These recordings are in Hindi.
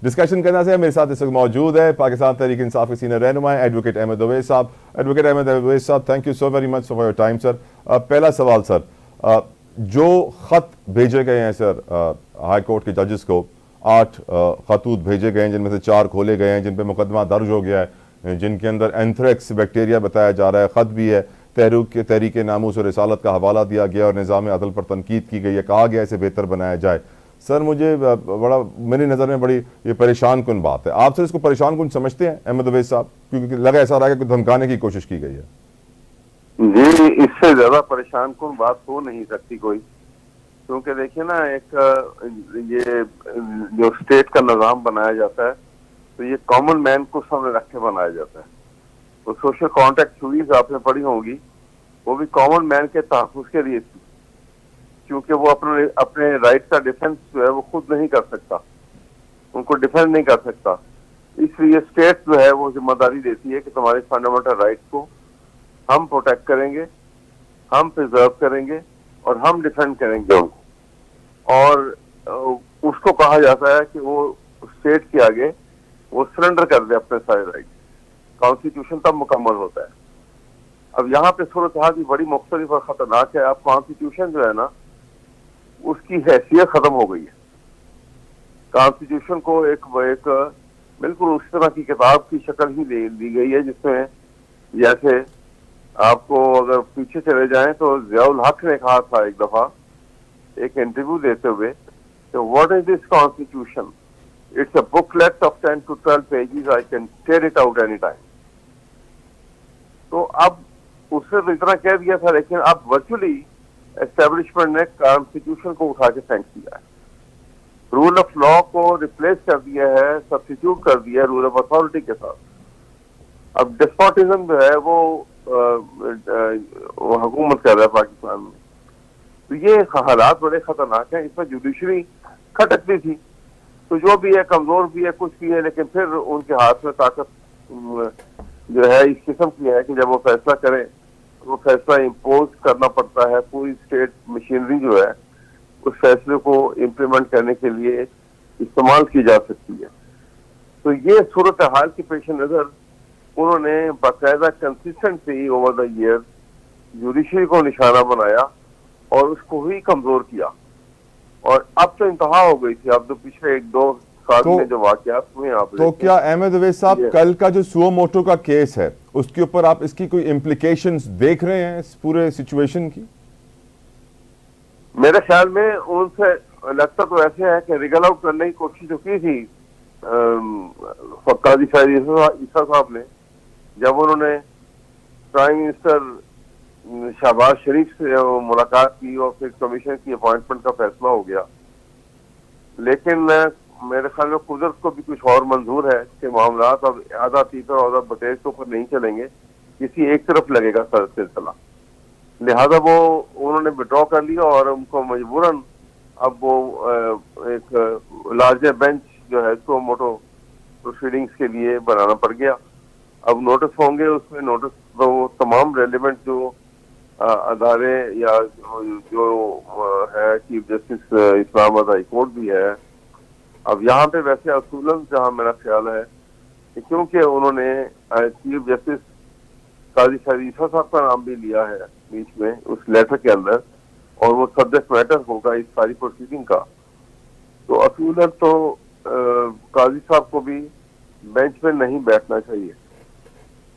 डिस्कशन करना से मेरे साथ इस वक्त मौजूद है पाकिस्तान तहरीक इंसाफ के सीनियर रहनुमा एडवोकेट अहमद अवैस साहब। एडवोकेट अहमद अवैस साहब, thank you so very much for your time sir. पहला सवाल सर, जो ख़त भेजे गए हैं सर हाई कोर्ट के जजेस को, 8 खतूत भेजे गए हैं जिनमें से 4 खोले गए हैं जिन पर मुकदमा दर्ज हो गया है, जिनके अंदर एंथ्रेक्स बैक्टीरिया बताया जा रहा है। ख़त भी है, तहरीक नामूस और रिसालत का हवाला दिया गया और निज़ाम अदल पर तनकीद की गई है, कहा गया इसे बेहतर बनाया जाए। सर मुझे बड़ा, मेरी नज़र में बड़ी ये परेशान कुन बात है। आप सर इसको परेशान कुन समझते हैं अहमद अवैस साहब? क्योंकि लगा ऐसा रहा है कि धमकाने की कोशिश की गई है। जी, इससे ज्यादा परेशान कुन बात हो नहीं सकती कोई, क्योंकि देखिए ना, एक ये जो स्टेट का निज़ाम बनाया जाता है तो ये कॉमन मैन को सामने रख के बनाया जाता है। तो सोशल कॉन्ट्रैक्ट थ्योरीज आपने पढ़ी होंगी, वो भी कॉमन मैन के तहफ़्फ़ुज़ के लिए थी, क्योंकि वो अपने राइट का डिफेंस जो है वो खुद नहीं कर सकता, उनको डिफेंड नहीं कर सकता। इसलिए स्टेट जो है वो जिम्मेदारी देती है कि तुम्हारे फंडामेंटल राइट्स को हम प्रोटेक्ट करेंगे, हम प्रिजर्व करेंगे और हम डिफेंड करेंगे उनको। और उसको कहा जाता है कि वो स्टेट के आगे वो सरेंडर कर दे अपने सारे राइट। कॉन्स्टिट्यूशन तब मुकम्मल होता है। अब यहाँ पे सूरत हाल भी बड़ी मुख्तलिफ और खतरनाक है। अब कॉन्स्टिट्यूशन जो है ना, उसकी हैसियत खत्म हो गई है। कॉन्स्टिट्यूशन को एक बिल्कुल उस तरह की किताब की शक्ल ही दी गई है, जिसमें जैसे आपको अगर पीछे चले जाएं तो ज़ियाउल हक ने कहा था एक दफा एक इंटरव्यू देते हुए, तो what is this constitution, it's a booklet of 10 to 12 pages, I can tear it out any time. तो अब उससे तो इतना कह दिया था, लेकिन अब वर्चुअली एस्टेब्लिशमेंट ने कॉन्स्टिट्यूशन को उठा के फेंक दिया है। रूल ऑफ लॉ को रिप्लेस कर दिया है, सब्स्टिट्यूट कर दिया है रूल ऑफ अथॉरिटी के साथ। अब डेस्पोटिज्म जो है वो हुकूमत कर रहा है पाकिस्तान में। तो ये हालात बड़े खतरनाक हैं। इसमें जुडिशरी खटकती थी, तो जो भी है कमजोर भी है, कुछ भी है, लेकिन फिर उनके हाथ में ताकत जो है इस किस्म की है कि जब वो फैसला करें तो वो फैसला इम्पोज करना पड़ता है। पूरी स्टेट मशीनरी जो है उस फैसले को इम्प्लीमेंट करने के लिए इस्तेमाल की जा सकती है। तो ये सूरत हाल के पेश नज़र उन्होंने बाकायदा consistently over the year judiciary को निशाना बनाया और उसको ही कमजोर किया। और अब तो इंतहा हो गई थी। अब तो पिछले 1-2 साल में जो वाकयात हुए आप तो क्या अहमद अवैस साहब, कल का जो सुओ मोटो का केस है उसके ऊपर आप इसकी कोई इम्प्लीकेशंस देख रहे हैं इस पूरे सिचुएशन की? मेरे ख्याल में उनसे लगता तो ऐसे है कि रिगल आउट करने की कोशिश जो की थी काजी शाहिद ईसा साहब ने, जब उन्होंने प्राइम मिनिस्टर शहबाज शरीफ से मुलाकात की और फिर कमीशन की अपॉइंटमेंट का फैसला हो गया। लेकिन मेरे ख्याल में कुदरत को भी कुछ और मंजूर है कि मामला अब आधा तीसरा और बटेर के ऊपर नहीं चलेंगे, किसी एक तरफ लगेगा सिलसिला। लिहाजा वो उन्होंने विड्रॉ कर लिया और उनको मजबूरन अब वो एक लार्जर बेंच जो है इसको मोटो प्रोसीडिंग्स के लिए बनाना पड़ गया। अब नोटिस होंगे, उसमें नोटिस वो तमाम रेलिवेंट जो अदारे या जो है chief justice Islamabad high court भी है। अब यहाँ पे वैसे असूलन जहाँ मेरा ख्याल है कि क्योंकि उन्होंने चीफ जस्टिस काजी शाहिद ईसा साहब का नाम भी लिया है बीच में उस लेटर के अंदर, और वो सब्जेक्ट मैटर होगा इस सारी प्रोसीडिंग का, तो असूलन तो काजी साहब को भी बेंच पे नहीं बैठना चाहिए।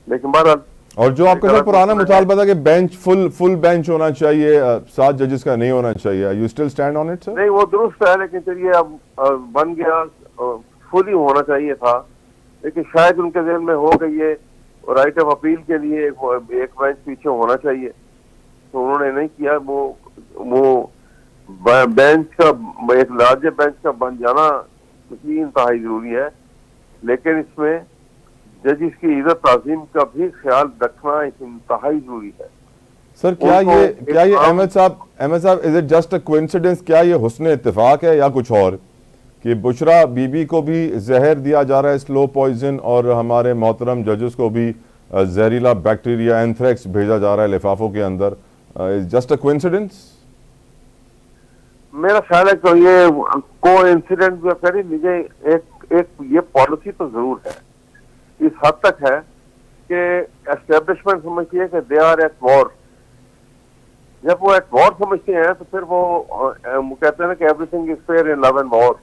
लेकिन बहरहाल, और जो आपका सर पुराना मुतालबा था कि बेंच फुल बेंच होना चाहिए, 7 जजेस का नहीं होना चाहिए, you still stand on it sir? नहीं, वो दुरुस्त है, लेकिन चलिए अब बन गया, फुल ही होना चाहिए था। लेकिन शायद उनके ज़हन में हो गई है राइट ऑफ अपील के लिए एक बेंच पीछे होना चाहिए, तो उन्होंने नहीं किया। वो बेंच का, एक लार्जर बेंच का बन जाना ही इंतहाई जरूरी है, लेकिन इसमें जजिस की इज्जत ताज़ीम का भी ख्याल रखना इंतहाई जरूरी है। सर क्या ये अहमद साहब is it just a coincidence, क्या ये हुस्न इत्तेफाक है या कुछ और, कि बुशरा बीबी को भी जहर दिया जा रहा है, स्लो पॉइजन, और हमारे मोहतरम जजेस को भी जहरीला बैक्टीरिया एंथ्रेक्स भेजा जा रहा है लिफाफों के अंदर? Is just a coincidence? मेरा ख्याल है कि ये कोइंसिडेंस जो करी लीजिए, एक ये पॉलिसी तो जरूर है, इस हद तक है कि एस्टेब्लिशमेंट समझती है कि दे आर एट वॉर। जब वो एट वॉर समझते हैं तो फिर वो कहते हैं ना कि everything is fair in love and war.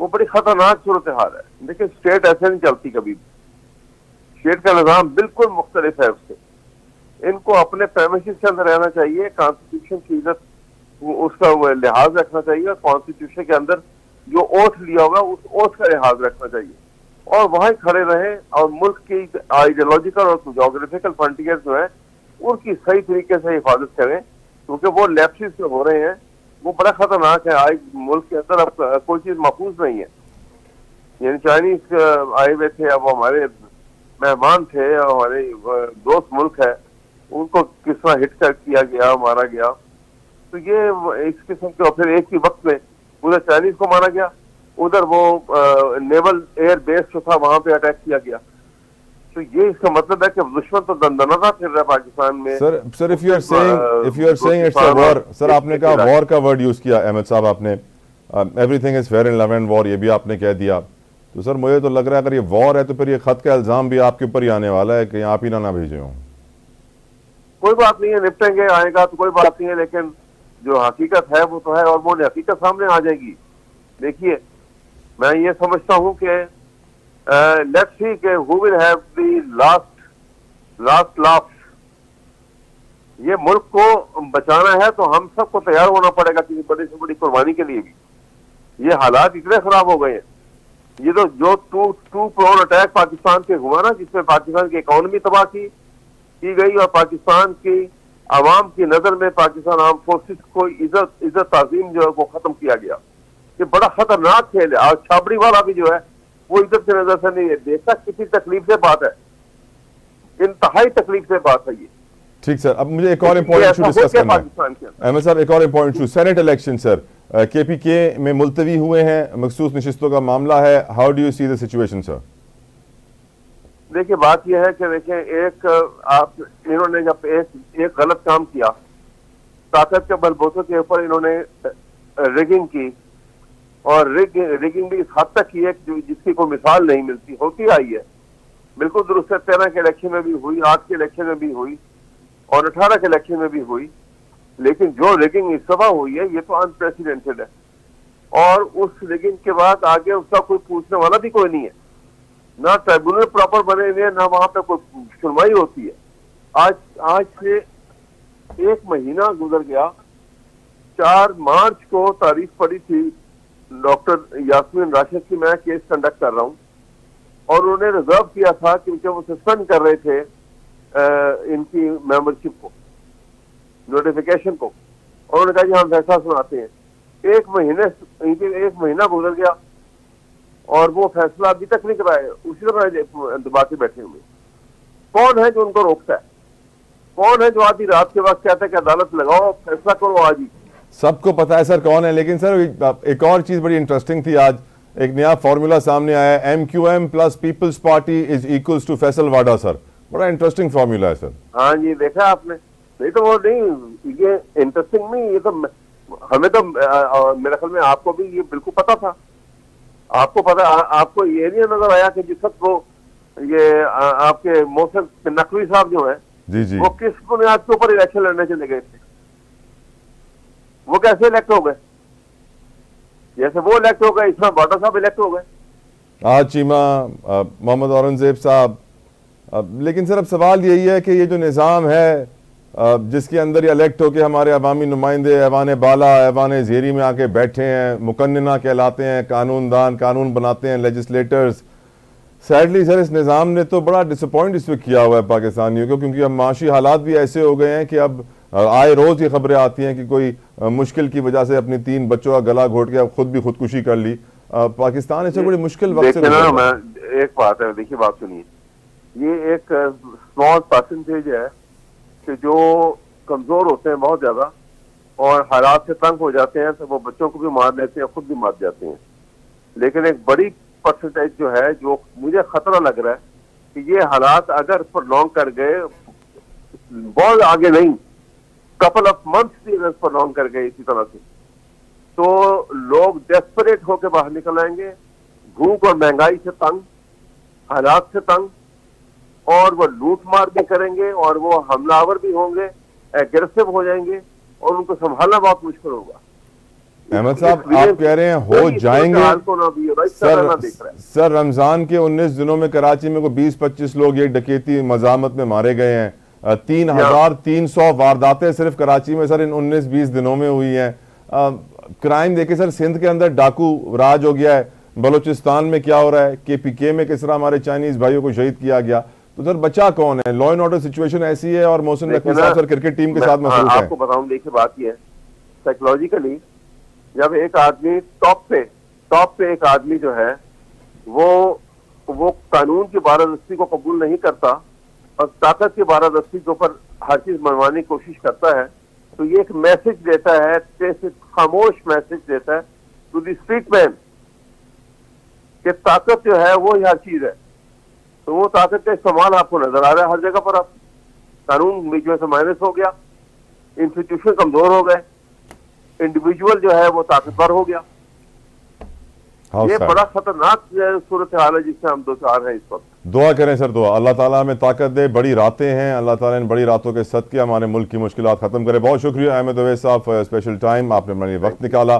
वो बड़ी खतरनाक सूरत हाल है। देखिए स्टेट ऐसे नहीं चलती कभी भी, स्टेट का निज़ाम बिल्कुल मुख्तलिफ है उससे। इनको अपने प्रेमिसेस के अंदर रहना चाहिए, कॉन्स्टिट्यूशन की इज्जत उसका लिहाज रखना चाहिए, और कॉन्स्टिट्यूशन के अंदर जो ओथ लिया होगा उस ओथ का लिहाज रखना चाहिए, और वहीं खड़े रहें, और मुल्क की आइडियोलॉजिकल और जोग्राफिकल फ्रंटियर जो है उनकी सही तरीके से हिफाजत करें, क्योंकि वो लैप्सेस जो हो रहे हैं वो बड़ा खतरनाक है। आज मुल्क के अंदर अब कोई चीज महफूज नहीं है। यानी चाइनीज आए हुए थे, अब हमारे मेहमान थे, हमारे दोस्त मुल्क है, उनको किस तरह हिट कर किया गया, मारा गया। तो ये इस किस्म के, और फिर एक ही वक्त में उधर चाइनीज को मारा गया, उधर वो नेवल एयर बेस जो था वहां पे अटैक किया गया। तो ये इसका मतलब है कि दुश्मन तो दंदनाता फिर रहा है पाकिस्तान में। Sir if you are saying it's a war, sir आपने कहा वॉर का वर्ड यूज किया अहमद साहब आपने, everything is fair in love and war, ये भी आपने कह दिया। तो सर मुझे तो लग रहा है अगर ये वॉर है तो फिर ये खत का इल्जाम भी आपके ऊपर ही आने वाला है कि आप ही ना भेजे हों। कोई बात नहीं है, निपटेंगे, आएगा तो कोई बात नहीं है, लेकिन जो हकीकत है वो तो है, और वो हकीकत सामने आ जाएगी। देखिए मैं ये समझता हूँ कि लेट्स सी कि who will have the last laugh. ये मुल्क को बचाना है तो हम सबको तैयार होना पड़ेगा किसी बड़ी से बड़ी कुर्बानी के लिए भी। ये हालात इतने खराब हो गए हैं, ये तो जो टू प्रोन अटैक पाकिस्तान पे हुआ ना, जिसमें पाकिस्तान की इकोनॉमी तबाह की गई, और पाकिस्तान की आवाम की नजर में पाकिस्तान आर्म फोर्सेस को इज्जत ताजीम जो है वो खत्म किया गया। ये बड़ा खतरनाक खेल है। और छाबड़ी वाला भी जो है वो इज्जत की नजर से नहीं है देखता। किसी तकलीफ से बात है, इंतहाई तकलीफ से बात है ये। ठीक सर, अब मुझे एक और इम्पोर्टेंट इशू डिस्कस करना है अहमद साहब, एक और important issue, senate election sir KPK में मुलतवी हुए हैं, मखसूस नशिस्तों का मामला है, how do you see the situation sir? देखिए बात यह है कि देखिए एक इन्होंने जब एक गलत काम किया, ताकत के बलबूते के ऊपर इन्होंने रिगिंग की, और रिगिंग भी इस हद तक की है जिसकी कोई मिसाल नहीं मिलती, होती आई है। बिल्कुल दुरुस्त है, 13 के इलेक्शन में भी हुई, 8 के इलेक्शन में भी हुई, और 18 के इलेक्शन में भी हुई। लेकिन जो रिगिंग इस दफा हुई है ये तो अनप्रेसिडेंटेड है, और उस रिगिंग के बाद आगे उसका कोई पूछने वाला भी कोई नहीं है, ना ट्राइब्यूनल प्रॉपर बने हुए, ना वहां पे कोई सुनवाई होती है। आज से 1 महीना गुजर गया। 4 मार्च को तारीख पड़ी थी डॉक्टर यास्मीन राशिद की, मैं केस कंडक्ट कर रहा हूं, और उन्होंने रिजर्व किया था क्योंकि वो सस्पेंड कर रहे थे इनकी मेंबरशिप को, नोटिफिकेशन को, और उन्होंने कहा कि हम फैसला सुनाते हैं। 1 महीना गुजर गया और वो फैसला अभी तक नहीं कराया, उसी तरह दबा के बैठे हुए। कौन है जो उनको रोकता है? कौन है जो आधी रात के वक्त कहता है कि अदालत लगाओ, फैसला करो आज ही? सबको पता है सर कौन है, लेकिन सर एक और चीज बड़ी इंटरेस्टिंग थी, आज एक नया फॉर्मूला सामने आया है, MQM plus peoples party is equals to फैसल वाडा। सर बड़ा इंटरेस्टिंग फॉर्मूला है सर। हाँ जी, देखा आपने? नहीं तो वो नहीं, ये इंटरेस्टिंग नहीं, ये तो हमें तो मेरे ख्याल में आपको भी ये बिल्कुल पता था। आपको पता, आपको ये नहीं नजर आया कि जिस वक्त वो ये आपके मोहसिन नकवी साहब जो है जी वो किस बुनियाद के ऊपर इलेक्शन लड़ने चले गए थे? वो कैसे इलेक्ट हो गए? जैसे वो इलेक्ट हो गए, इस तरह बाटा साहब इलेक्ट हो गए, आज चीमा, मोहम्मद औरंगजेब साहब। लेकिन सर अब सवाल यही है कि ये जो निज़ाम है जिसके अंदर ये इलेक्ट होकर हमारे अवामी नुमाइंदे ऐवान बाला ऐवान ज़ेरी में आके बैठे हैं, मुकन्नना कहलाते हैं, कानूनदान, कानून बनाते हैं, लेजिस्लेटर्स। सैडली सर इस निज़ाम ने तो बड़ा डिसअपॉइंट इस वक्त किया हुआ है पाकिस्तानियों को, क्योंकि अब माशी हालात भी ऐसे हो गए हैं कि अब आए रोज़ ये खबरें आती हैं कि कोई मुश्किल की वजह से अपने 3 बच्चों का गला घोट के अब खुद भी खुदकुशी कर ली। पाकिस्तान ऐसे बड़ी मुश्किल वक्त से एक बात है, देखिए बात सुनिए, ये एक स्मॉल परसेंटेज है कि जो कमजोर होते हैं बहुत ज्यादा और हालात से तंग हो जाते हैं, तो वो बच्चों को भी मार लेते हैं, खुद भी मार जाते हैं। लेकिन एक बड़ी परसेंटेज जो है, जो मुझे खतरा लग रहा है कि ये हालात अगर प्रोलॉन्ग कर गए, बहुत आगे नहीं, कपल ऑफ मंथ्स भी अगर प्रोलॉन्ग कर गए इसी तरह से, तो लोग डेस्परेट होकर बाहर निकल आएंगे, भूख और महंगाई से तंग, हालात से तंग, और वो लूट मार भी करेंगे और वो हमलावर भी होंगे, एग्रेसिव हो जाएंगे और उनको संभालना बहुत मुश्किल होगा। अहमद साहब, आप कह रहे हैं हो जाएंगे। सर रमजान के 19 दिनों में कराची में को 20-25 लोग एक डकैती मजामत में मारे गए हैं। 3,300 वारदातें सिर्फ कराची में सर इन 19-20 दिनों में हुई हैं। क्राइम देखिए सर, सिंध के अंदर डाकू राज हो गया है, बलोचिस्तान में क्या हो रहा है, KPK में किस तरह हमारे चाइनीज भाइयों को शहीद किया गया। तो सर बचा कौन है? लॉ एंड ऑर्डर सिचुएशन ऐसी है और मोहसिन नकवी साहब सर क्रिकेट टीम के साथ मसरूफ है। आपको बताऊं, देखिए बात यह है, साइकोलॉजिकली जब एक आदमी टॉप पे एक आदमी जो है वो कानून की बारादस्ती को कबूल नहीं करता और ताकत की बारादस्ती के ऊपर हर चीज मनवाने की कोशिश करता है, तो ये एक मैसेज देता है, खामोश मैसेज देता है टू द स्ट्रीट मैन कि ताकत जो है वो हर चीज है। तो वो ताकत का इस्तेमाल आपको नजर आ रहा है हर जगह पर। आप कानून बीच में से माइनस हो गया, इंस्टीट्यूशन कमजोर हो गए, इंडिविजुअल जो है वो ताकतवर हो गया। ये बड़ा खतरनाक सूरत हाल है जिससे हम दो चार हैं इस वक्त। दुआ करें सर, दुआ अल्लाह ताला हमें ताकत दे। बड़ी रातें हैं, अल्लाह ताला इन बड़ी रातों के सदके हमारे मुल्क की मुश्किलात खत्म करे। बहुत शुक्रिया अहमद अवैस साहब फॉर स्पेशल टाइम, आपने अपना वक्त निकाला।